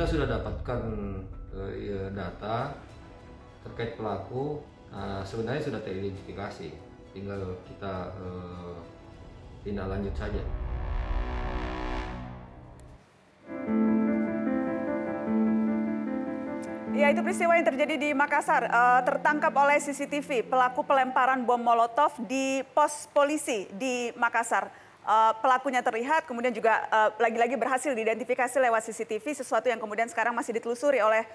kita sudah dapatkan data terkait pelaku, sebenarnya sudah teridentifikasi, tinggal kita tindak lanjut saja. Ya, itu peristiwa yang terjadi di Makassar. Tertangkap oleh CCTV pelaku pelemparan bom Molotov di pos polisi di Makassar. Pelakunya terlihat, kemudian juga lagi-lagi berhasil diidentifikasi lewat CCTV, sesuatu yang kemudian sekarang masih ditelusuri oleh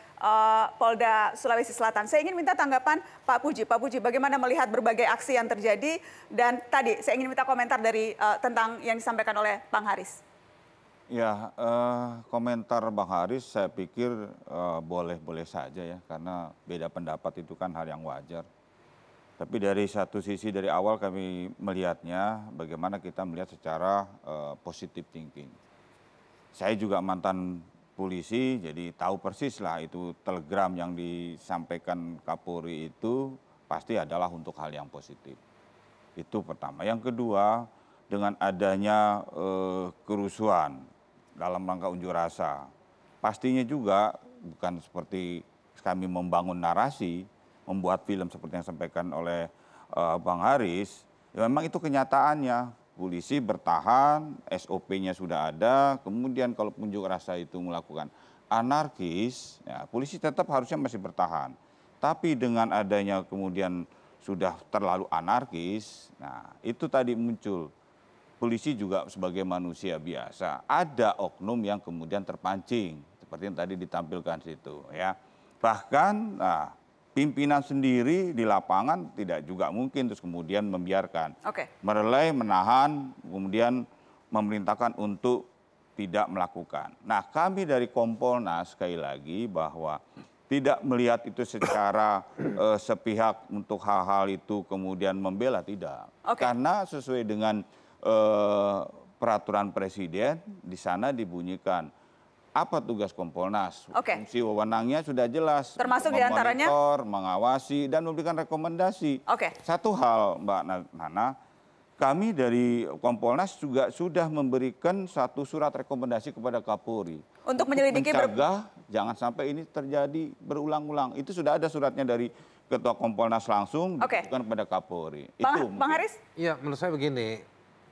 Polda Sulawesi Selatan. Saya ingin minta tanggapan Pak Puji. Pak Puji, bagaimana melihat berbagai aksi yang terjadi? Dan tadi saya ingin minta komentar dari tentang yang disampaikan oleh Bang Haris. Ya, komentar Bang Haris saya pikir boleh-boleh saja ya, karena beda pendapat itu kan hal yang wajar. Tapi dari satu sisi dari awal kami melihatnya bagaimana kita melihat secara positive thinking. Saya juga mantan polisi, jadi tahu persis lah itu telegram yang disampaikan Kapolri itu pasti adalah untuk hal yang positif. Itu pertama. Yang kedua, dengan adanya kerusuhan dalam rangka unjuk rasa, pastinya juga bukan seperti kami membangun narasi, membuat film seperti yang disampaikan oleh Bang Haris, ya memang itu kenyataannya. Polisi bertahan, SOP-nya sudah ada, kemudian kalau unjuk rasa itu melakukan anarkis, ya, polisi tetap harusnya masih bertahan. Tapi dengan adanya kemudian sudah terlalu anarkis, nah itu tadi muncul. Polisi juga sebagai manusia biasa, ada oknum yang kemudian terpancing, seperti yang tadi ditampilkan situ, ya. Bahkan pimpinan sendiri di lapangan tidak juga mungkin terus kemudian membiarkan, merelai, menahan, kemudian memerintahkan untuk tidak melakukan. Nah, kami dari Kompolnas sekali lagi bahwa tidak melihat itu secara sepihak untuk hal-hal itu kemudian membela, tidak. Karena sesuai dengan peraturan presiden di sana dibunyikan apa tugas Kompolnas. Fungsi wewenangnya sudah jelas. Termasuk diantaranya memonitor, mengawasi dan memberikan rekomendasi. Satu hal Mbak Nana, kami dari Kompolnas juga sudah memberikan satu surat rekomendasi kepada Kapolri untuk menyelidiki, mencegah jangan sampai ini terjadi berulang-ulang. Itu sudah ada suratnya dari Ketua Kompolnas langsung diberikan kepada Kapolri. Bang Haris? Iya, menurut saya begini.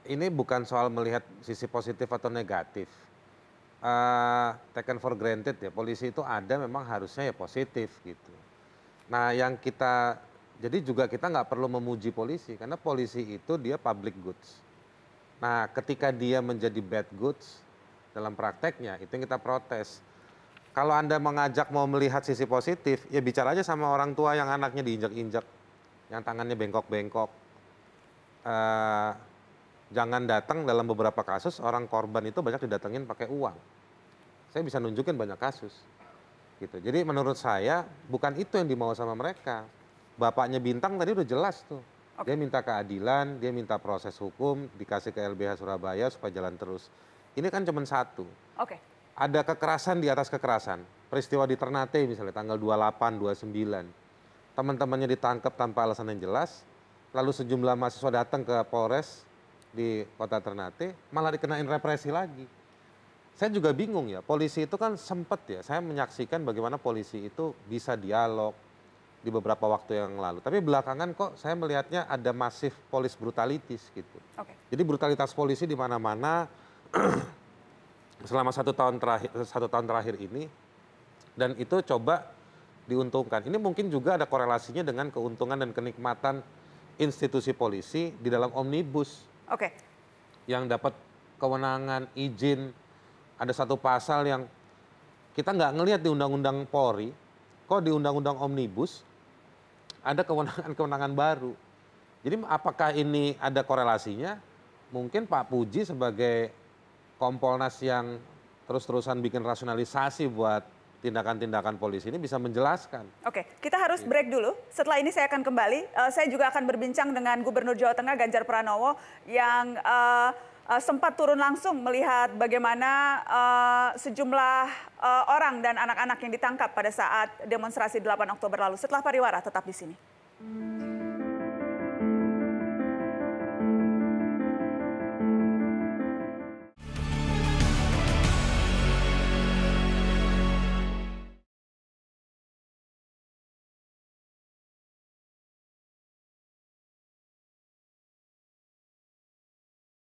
Ini bukan soal melihat sisi positif atau negatif. Taken for granted ya, polisi itu ada memang harusnya ya positif gitu. Nah yang kita, jadi juga kita nggak perlu memuji polisi, karena polisi itu dia public goods. Nah ketika dia menjadi bad goods dalam prakteknya, itu yang kita protes. Kalau Anda mengajak mau melihat sisi positif, ya bicara aja sama orang tua yang anaknya diinjak-injak, yang tangannya bengkok-bengkok. Jangan datang dalam beberapa kasus orang korban itu banyak didatengin pakai uang. Saya bisa nunjukin banyak kasus. Gitu. Jadi menurut saya bukan itu yang dimau sama mereka. Bapaknya Bintang tadi udah jelas tuh. Dia minta keadilan, dia minta proses hukum, dikasih ke LBH Surabaya supaya jalan terus. Ini kan cuma satu. Ada kekerasan di atas kekerasan. Peristiwa di Ternate misalnya tanggal 28, 29. Teman-temannya ditangkap tanpa alasan yang jelas. Lalu sejumlah mahasiswa datang ke Polres di kota Ternate, malah dikenain represi lagi. Saya juga bingung ya, polisi itu kan sempat ya, saya menyaksikan bagaimana polisi itu bisa dialog di beberapa waktu yang lalu. Tapi belakangan kok saya melihatnya ada masif police brutalities gitu. Jadi brutalitas polisi di mana-mana selama satu tahun terakhir ini, dan itu coba diuntungkan. Ini mungkin juga ada korelasinya dengan keuntungan dan kenikmatan institusi polisi di dalam omnibus. Yang dapat kewenangan, izin, ada satu pasal yang kita nggak ngelihat di Undang-Undang Polri, kok di Undang-Undang Omnibus ada kewenangan-kewenangan baru. Jadi apakah ini ada korelasinya? Mungkin Pak Puji sebagai Kompolnas yang terus-terusan bikin rasionalisasi buat tindakan-tindakan polisi ini bisa menjelaskan. Kita harus break dulu. Setelah ini saya akan kembali. Saya juga akan berbincang dengan Gubernur Jawa Tengah Ganjar Pranowo yang sempat turun langsung melihat bagaimana sejumlah orang dan anak-anak yang ditangkap pada saat demonstrasi 8 Oktober lalu. Setelah pariwara, tetap di sini.